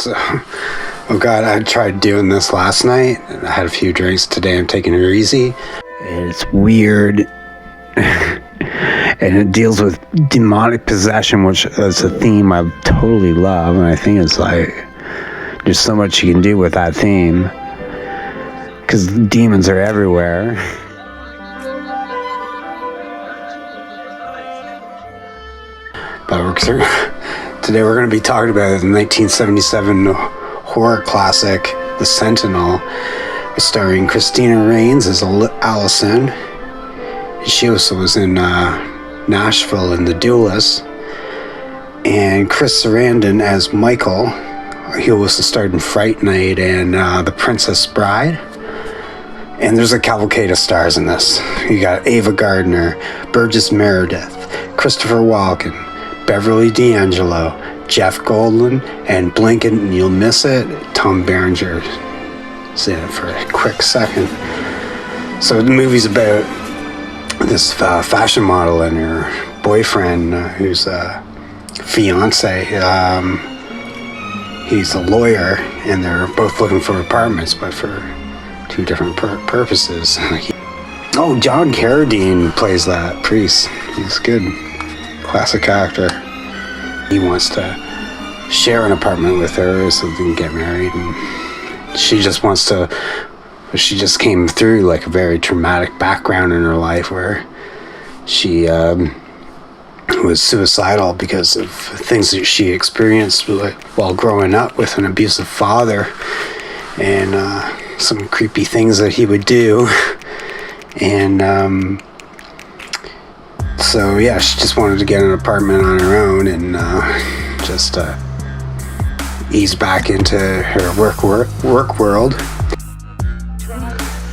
So, oh God, I tried doing this last night. I had a few drinks today. I'm taking it easy. It's weird. And it deals with demonic possession, which is a theme I totally love. And I think it's like, there's so much you can do with that theme. Because demons are everywhere. But today we're going to be talking about the 1977 horror classic, The Sentinel, starring Christina Rains as Allison. She also was in Nashville in The Duelist. And Chris Sarandon as Michael. He also starred in Fright Night and The Princess Bride. And there's a cavalcade of stars in this. You got Ava Gardner, Burgess Meredith, Christopher Walken, Beverly D'Angelo, Jeff Goldblum, and blink and you'll miss it, Tom Berenger. See it for a quick second. So the movie's about this fashion model and her boyfriend, who's a fiance. He's a lawyer, and they're both looking for apartments, but for two different purposes. John Carradine plays that priest. He's good. Classic actor. He wants to share an apartment with her so they can get married, and she just came through like a very traumatic background in her life where she was suicidal because of things that she experienced while growing up with an abusive father, and some creepy things that he would do. And so yeah, she just wanted to get an apartment on her own and just ease back into her work world.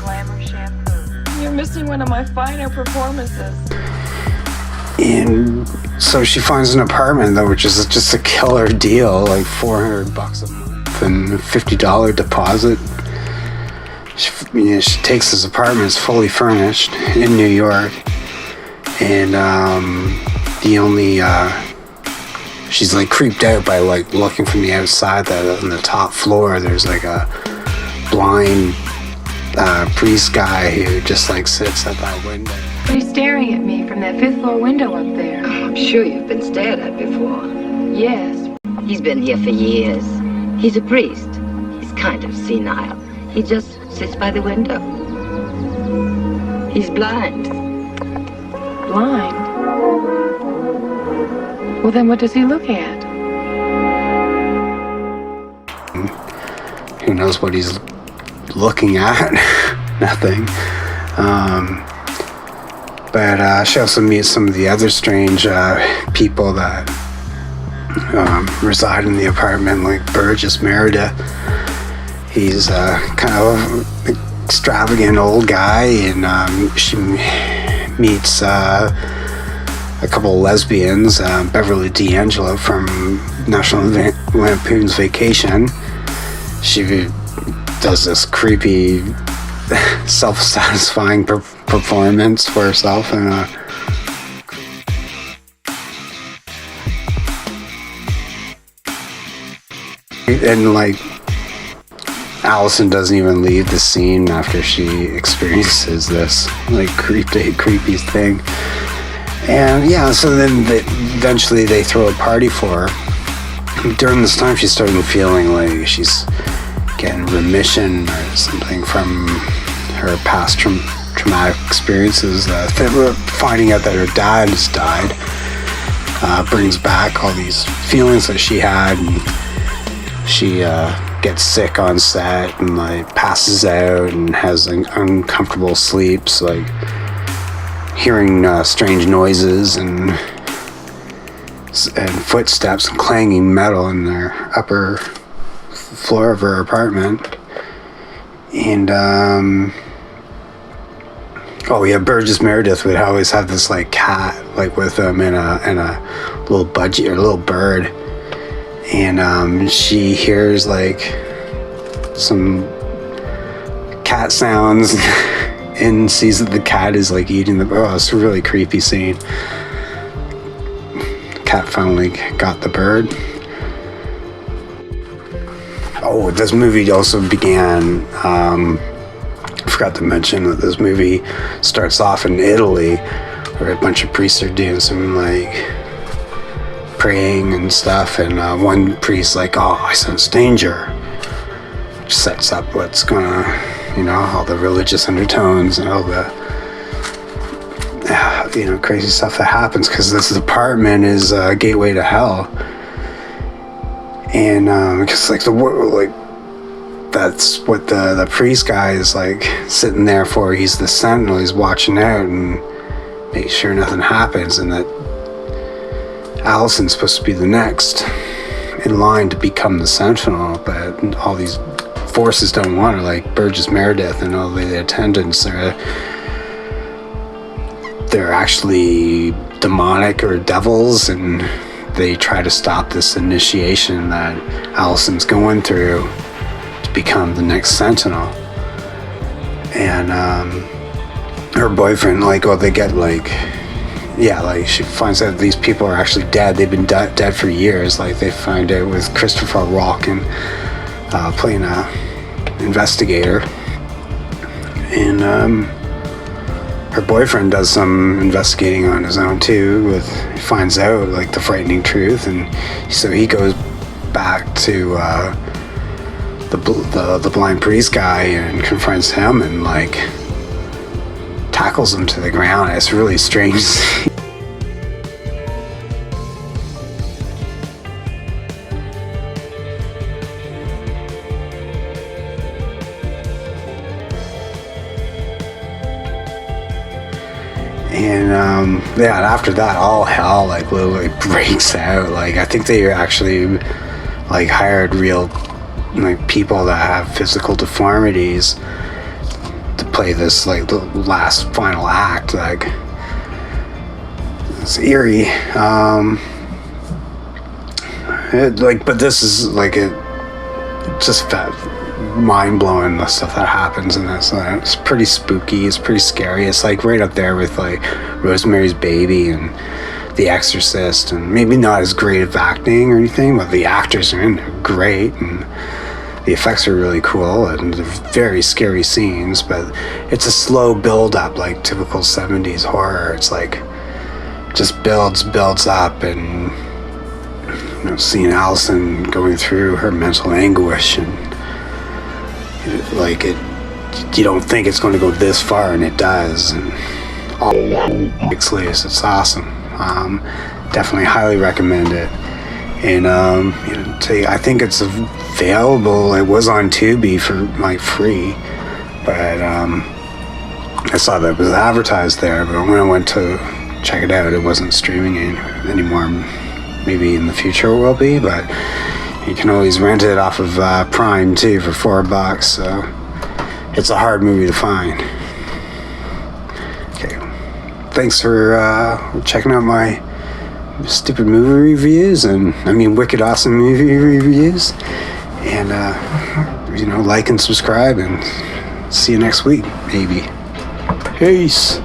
Glamour shampoo. You're missing one of my finer performances. And so she finds an apartment though, which is just a killer deal, like $400 a month and $50 deposit. She takes this apartment, it's fully furnished in New York. And she's like creeped out by like looking from the outside that on the top floor there's like a blind priest guy who just like sits at that window. He's staring at me from that 5th floor window up there. Oh, I'm sure you've been stared at before. Yes. He's been here for years. He's a priest. He's kind of senile. He just sits by the window. He's blind. Blind? Well, then what does he look at? Who knows what he's looking at? Nothing. But she also meets some of the other strange people that reside in the apartment, like Burgess Meredith. He's kind of an extravagant old guy, and she meets a couple of lesbians, Beverly D'Angelo from National Lampoon's Vacation. She does this creepy, self-satisfying performance for herself, and like Allison doesn't even leave the scene after she experiences this like creepy thing. And yeah, so then eventually they throw a party for her. During this time she's starting feeling like she's getting remission or something from her past traumatic experiences. Finding out that her dad has died brings back all these feelings that she had, and she gets sick on set and like passes out and has uncomfortable sleeps, like hearing strange noises and footsteps and clanging metal in their upper floor of her apartment. And Burgess Meredith would always have this like cat like with him and a little budgie or a little bird. And she hears like some cat sounds and sees that the cat is like eating it's a really creepy scene. Cat finally got the bird. Oh, this movie also began, I forgot to mention that this movie starts off in Italy, where a bunch of priests are doing some like praying and stuff, and one priest like, oh, I sense danger, which sets up what's gonna, all the religious undertones and all the crazy stuff that happens, because this apartment is a gateway to hell. And because that's what the priest guy is like sitting there for. He's the sentinel. He's watching out and making sure nothing happens, and that Allison's supposed to be the next in line to become the sentinel. But all these forces don't want her, like Burgess Meredith and all the attendants. They're actually demonic or devils, and they try to stop this initiation that Allison's going through to become the next sentinel. And her boyfriend, she finds out these people are actually dead. They've been dead for years. Like, they find out with Christopher Walken playing a investigator. And her boyfriend does some investigating on his own too. He finds out like the frightening truth, and so he goes back to the blind priest guy and confronts him and like tackles him to the ground. It's really strange. And after that, all hell like literally breaks out. Like, I think they actually like hired real like people that have physical deformities to play this like the last final act. Like, it's eerie. But this is like just mind-blowing, the stuff that happens in this. It's pretty spooky, it's pretty scary. It's like right up there with like Rosemary's Baby and The Exorcist, and maybe not as great of acting or anything, but the actors are in there great, and the effects are really cool, and they're very scary scenes. But it's a slow build up, like typical 70s horror. It's like just builds up, and seeing Allison going through her mental anguish, and you don't think it's going to go this far, and it does, and all breaks loose. It's awesome. Definitely highly recommend it. And I think it's available. It was on Tubi for like free, but I saw that it was advertised there. But when I went to check it out, it wasn't streaming anymore. Maybe in the future it will be, but you can always rent it off of Prime too for $4. So it's a hard movie to find. Okay, thanks for checking out my stupid movie reviews, and wicked awesome movie reviews. And like and subscribe, and see you next week, maybe. Peace.